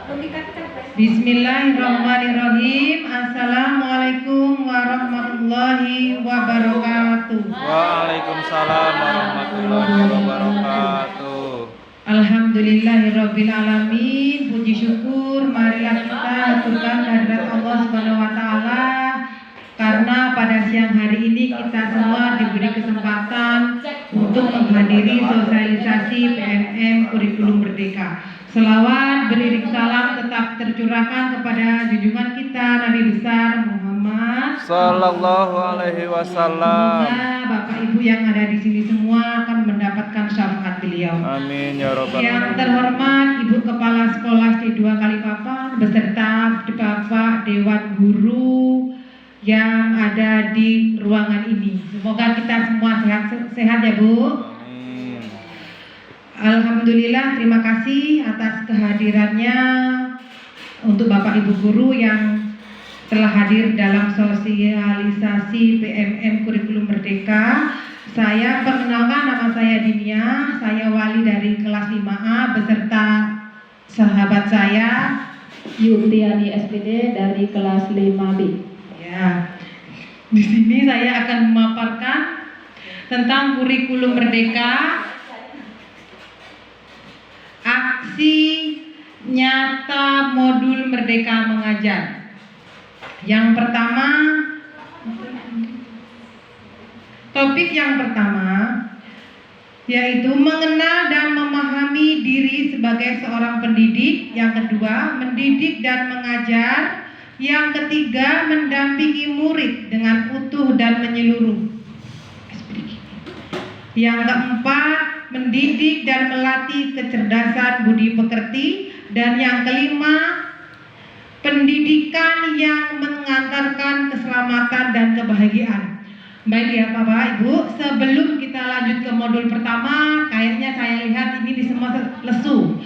Bismillahirrahmanirrahim. Assalamualaikum warahmatullahi wabarakatuh. Waalaikumsalam warahmatullahi wabarakatuh. Alhamdulillahirabbil alamin. Puji syukur marilah kita haturkan kehadirat Allah Subhanahu wa taala karena pada siang hari ini kita semua diberi kesempatan untuk menghadiri sosialisasi PMM Kurikulum Merdeka. Selawat beriring salam tetap tercurahkan kepada junjungan kita Nabi besar Muhammad Sallallahu alaihi wasallam. Semoga Bapak Ibu yang ada di sini semua akan mendapatkan syafaat beliau. Amin ya rabbal Yang alamin. terhormat Ibu Kepala Sekolah C2 Kalipapan beserta Bapak Dewan Guru yang ada di ruangan ini. Semoga kita semua sehat ya Bu. Amin. Alhamdulillah, terima kasih atas kehadirannya untuk Bapak Ibu Guru yang telah hadir dalam sosialisasi PMM Kurikulum Merdeka. Saya perkenalkan, nama saya Dinia, saya wali dari kelas 5A beserta sahabat saya Yuntiani SPD dari kelas 5B. Ya, di sini saya akan memaparkan tentang kurikulum merdeka, aksi nyata modul Merdeka Mengajar. Yang pertama, topik yang pertama yaitu mengenal dan memahami diri sebagai seorang pendidik. Yang kedua, mendidik dan mengajar. Yang ketiga, mendampingi murid dengan utuh dan menyeluruh. Yang keempat, mendidik dan melatih kecerdasan budi pekerti. Dan yang kelima, pendidikan yang mengantarkan keselamatan dan kebahagiaan. Baik ya Bapak Ibu, sebelum kita lanjut ke modul pertama, kayaknya saya lihat ini di semua lesu.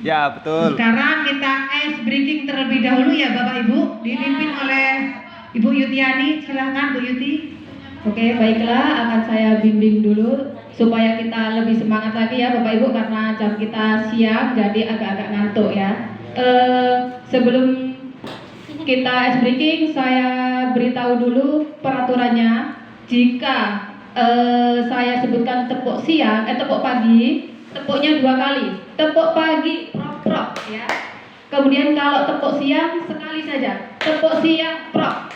Ya betul. Sekarang kita ice breaking terlebih dahulu ya Bapak Ibu, dipimpin oleh Ibu Yutiani. Silakan Bu Yuti. Oke, baiklah, akan saya bimbing dulu supaya kita lebih semangat lagi ya Bapak Ibu, karena jam kita siang jadi agak-agak ngantuk ya. Sebelum kita ice breaking, saya beritahu dulu peraturannya. Jika saya sebutkan tepuk siang, tepuk pagi, tepuknya 2 kali. Tepuk pagi, prok ya. Kemudian kalau tepuk siang sekali saja. Tepuk siang, prok.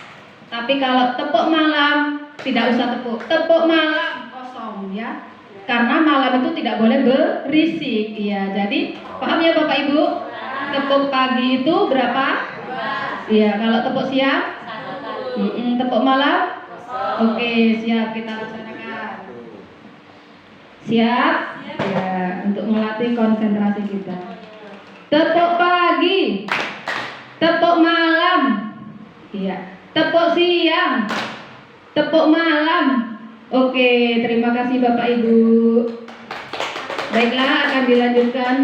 Tapi kalau tepuk malam tidak usah tepuk. Tepuk malam kosong ya. Karena malam itu tidak boleh berisik. Iya, jadi paham ya Bapak Ibu? Tepuk pagi itu berapa? Iya, kalau tepuk siang? Tepuk malam? Oke, siap, kita laksanakan. Siap? Ya, untuk melatih konsentrasi kita. Tepuk pagi. Tepuk malam. Iya. Tepuk siang. Tepuk malam. Oke, terima kasih Bapak Ibu. Baiklah, akan dilanjutkan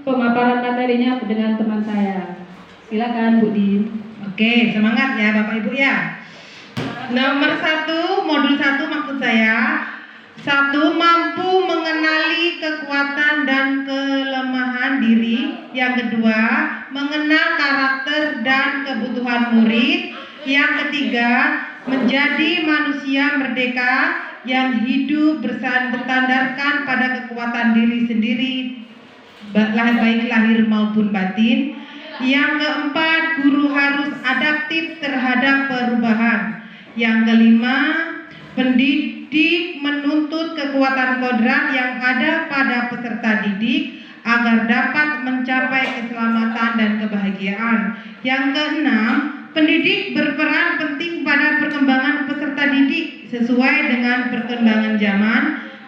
pemaparan materinya dengan teman saya. Silakan Bu Din. Oke, semangat ya Bapak Ibu ya. Nomor 1, modul 1 maksud saya. 1, mampu mengenali kekuatan dan kelemahan diri. Yang kedua, mengenal karakter dan kebutuhan murid. Yang ketiga, menjadi manusia merdeka yang hidup bersandarkan pada kekuatan diri sendiri, baik lahir maupun batin. Yang keempat, guru harus adaptif terhadap perubahan. Yang kelima, pendidik menuntut kekuatan kodrat yang ada pada peserta didik agar dapat mencapai keselamatan dan kebahagiaan. Yang keenam, pendidik berperan penting pada perkembangan peserta didik sesuai dengan perkembangan zaman.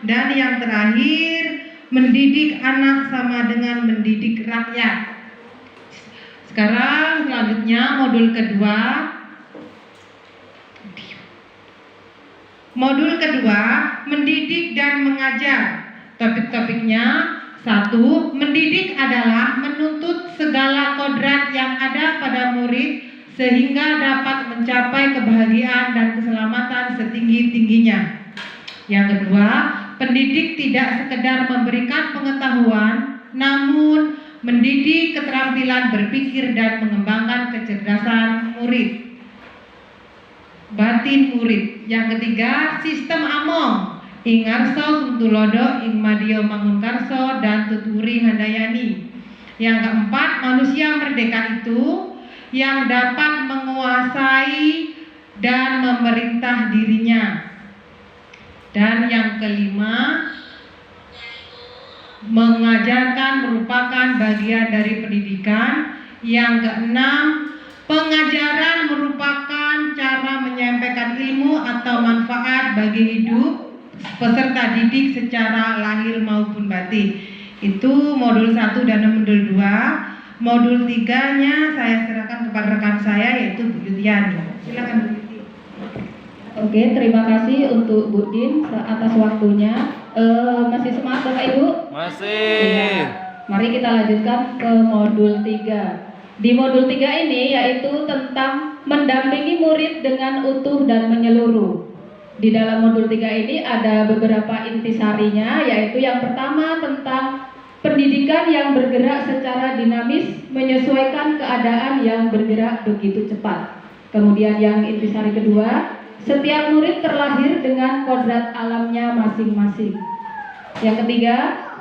Dan yang terakhir, mendidik anak sama dengan mendidik rakyat. Sekarang selanjutnya modul kedua. Modul kedua, mendidik dan mengajar. Topik-topiknya: 1. Mendidik adalah menuntut segala kodrat yang ada pada murid sehingga dapat mencapai kebahagiaan dan keselamatan setinggi-tingginya. Yang kedua, pendidik tidak sekedar memberikan pengetahuan, namun mendidik keterampilan berpikir dan mengembangkan kecerdasan murid. Batin murid. Yang ketiga, sistem among. Ing Arso Suntulodo, Ing Madio Mangunkarso, dan Tuturi Handayani. Yang keempat, manusia merdeka itu yang dapat menguasai dan memerintah dirinya. Dan yang kelima, mengajarkan merupakan bagian dari pendidikan. Yang keenam, pengajaran merupakan cara menyampaikan ilmu atau manfaat bagi hidup peserta didik secara lahir maupun batin. Itu modul 1 dan modul 2. Modul 3-nya saya serahkan kepada rekan saya, yaitu Bu Yutiani. Silakan Bu Yuti. Oke, terima kasih untuk Bu Din atas waktunya. Masih semangat Bapak Ibu? Masih. Iya. Mari kita lanjutkan ke modul 3. Di modul 3 ini yaitu tentang mendampingi murid dengan utuh dan menyeluruh. Di dalam modul 3 ini ada beberapa intisarinya, yaitu yang pertama tentang pendidikan yang bergerak secara dinamis menyesuaikan keadaan yang bergerak begitu cepat. Kemudian yang intisari kedua, setiap murid terlahir dengan kodrat alamnya masing-masing. Yang ketiga,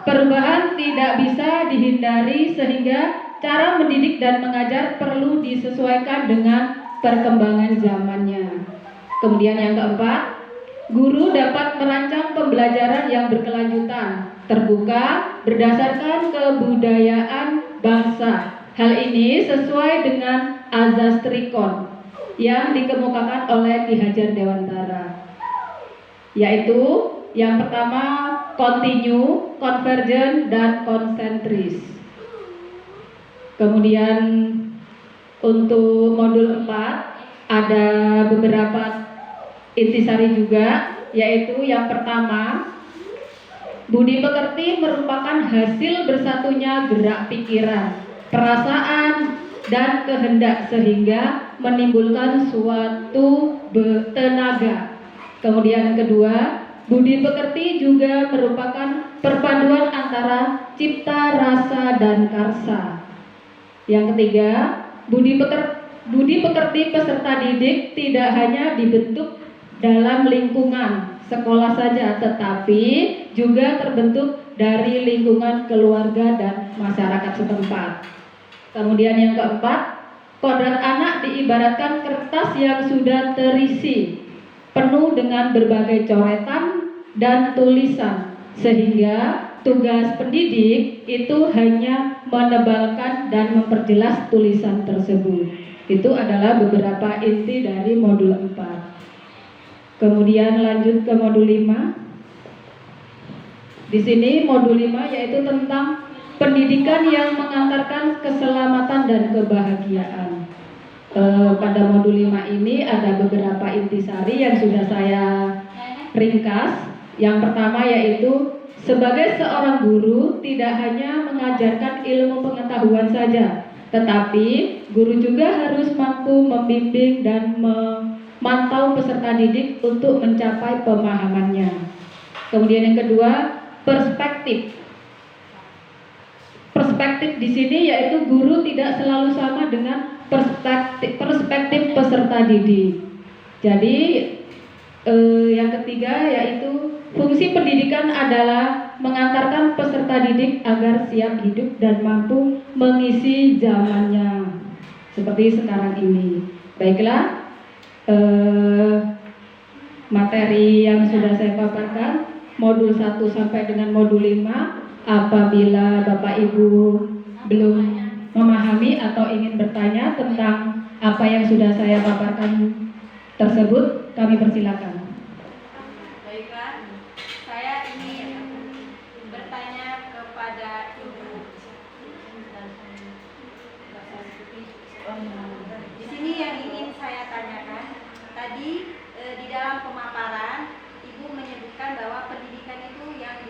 perubahan tidak bisa dihindari sehingga cara mendidik dan mengajar perlu disesuaikan dengan perkembangan zamannya. Kemudian yang keempat, guru dapat merancang pembelajaran yang berkelanjutan, terbuka, berdasarkan kebudayaan bangsa. Hal ini sesuai dengan azas Trikon yang dikemukakan oleh Ki Hajar Dewantara, yaitu yang pertama continue, convergent, dan konsentris. Kemudian untuk modul 4 ada beberapa intisari juga, yaitu yang pertama, budi pekerti merupakan hasil bersatunya gerak pikiran, perasaan, dan kehendak sehingga menimbulkan suatu tenaga. Kemudian yang kedua, budi pekerti juga merupakan perpaduan antara cipta, rasa, dan karsa. Yang ketiga, budi pekerti peserta didik tidak hanya dibentuk dalam lingkungan sekolah saja, tetapi juga terbentuk dari lingkungan keluarga dan masyarakat setempat. Kemudian yang keempat, kodrat anak diibaratkan kertas yang sudah terisi penuh dengan berbagai coretan dan tulisan, sehingga tugas pendidik itu hanya menebalkan dan memperjelas tulisan tersebut. Itu adalah beberapa inti dari modul 4. Kemudian lanjut ke modul 5. Di sini modul 5 yaitu tentang pendidikan yang mengantarkan keselamatan dan kebahagiaan. Pada modul 5 ini ada beberapa intisari yang sudah saya ringkas. Yang pertama yaitu sebagai seorang guru tidak hanya mengajarkan ilmu pengetahuan saja, tetapi guru juga harus mampu membimbing dan memantau peserta didik untuk mencapai pemahamannya. Kemudian yang kedua, perspektif. Perspektif di sini yaitu guru tidak selalu sama dengan perspektif peserta didik. Jadi yang ketiga yaitu fungsi pendidikan adalah mengantarkan peserta didik agar siap hidup dan mampu mengisi zamannya seperti sekarang ini. Baiklah, materi yang sudah saya paparkan modul 1 sampai dengan modul 5. Apabila Bapak Ibu belum memahami atau ingin bertanya tentang apa yang sudah saya paparkan tersebut, kami persilakan. Baiklah, saya ingin bertanya kepada Ibu. Di sini yang ingin saya tanyakan, tadi di dalam pemaparan Ibu menyebutkan bahwa pendidikan itu yang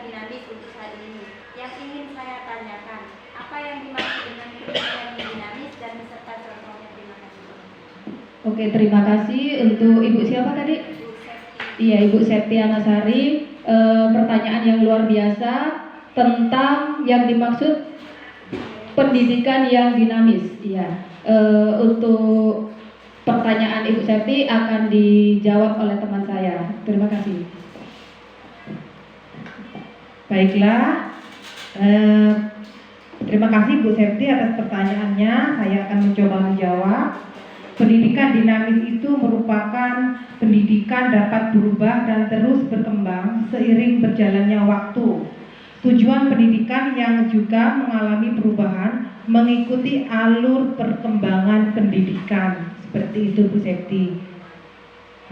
dinamis untuk saat ini. Yang ingin saya tanyakan, apa yang dimaksud dengan pendidikan yang dinamis dan beserta contohnya? Terima kasih. Oke, terima kasih untuk Ibu siapa tadi? Iya, Ibu Septiana Sari. Pertanyaan yang luar biasa. tentang yang dimaksud pendidikan yang dinamis. Iya. Untuk pertanyaan Ibu Septi akan dijawab oleh teman saya. Terima kasih. Baiklah, terima kasih Bu Septi atas pertanyaannya. Saya akan mencoba menjawab. Pendidikan dinamis itu merupakan pendidikan dapat berubah dan terus berkembang seiring berjalannya waktu. Tujuan pendidikan yang juga mengalami perubahan mengikuti alur perkembangan pendidikan. Seperti itu Bu Septi.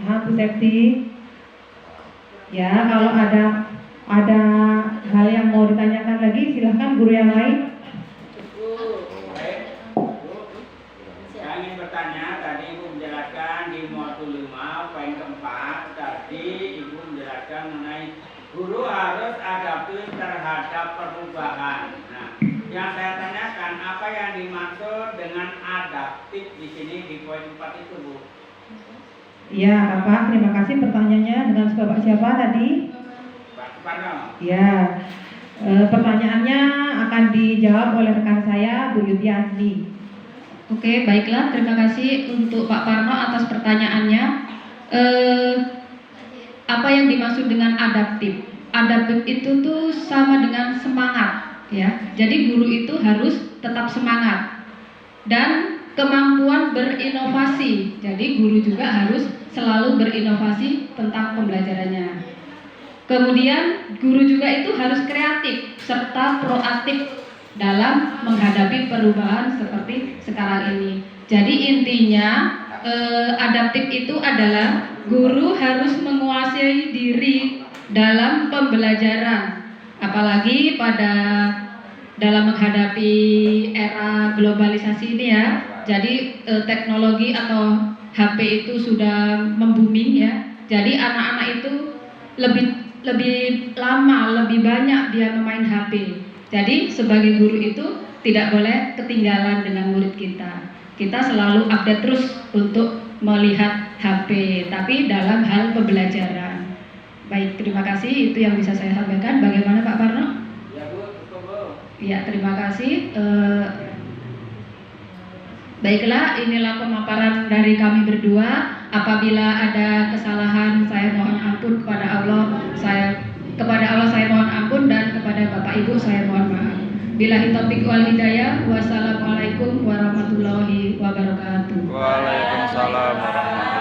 Nah, Bu Septi. Ya, kalau ada hal yang mau ditanyakan lagi, silahkan guru yang lain. Saya ingin bertanya, tadi Ibu menjelaskan di modul 5 poin keempat, tadi Ibu menjelaskan mengenai guru harus adaptif terhadap perubahan. Nah, yang saya tanyakan, apa yang dimaksud dengan adaptif di sini di poin 4 itu, Bu? Ya, Bapak, terima kasih pertanyaannya. Dengan Bapak siapa tadi? Pak Suparno. Ya, pertanyaannya akan dijawab oleh rekan saya, Bu Yutiasni. Oke, baiklah. Terima kasih untuk Pak Parno atas pertanyaannya. Apa yang dimaksud dengan adaptif? Adaptif itu tuh sama dengan semangat, ya. Jadi guru itu harus tetap semangat dan kemampuan berinovasi. Jadi guru juga harus selalu berinovasi tentang pembelajarannya. Kemudian guru juga itu harus kreatif serta proaktif dalam menghadapi perubahan seperti sekarang ini. Jadi intinya adaptif itu adalah guru harus menguasai diri dalam pembelajaran, apalagi dalam menghadapi era globalisasi ini ya. Jadi teknologi atau HP itu sudah membuming ya. Jadi anak-anak itu lebih lama, lebih banyak dia memain HP. Jadi sebagai guru itu tidak boleh ketinggalan dengan murid kita. Kita selalu update terus untuk melihat HP, tapi dalam hal pembelajaran. Baik, terima kasih. Itu yang bisa saya sampaikan. Bagaimana Pak Parno? Ya, Bu, cukup, Bu. Ya, terima kasih. Baiklah, inilah pemaparan dari kami berdua. Apabila ada kesalahan, saya mohon ampun kepada Allah. Kepada Allah saya mohon ampun, dan kepada Bapak Ibu saya mohon maaf. Billahi taufiq wal hidayah. Wassalamualaikum warahmatullahi wabarakatuh. Waalaikumsalam warahmatullahi wabarakatuh.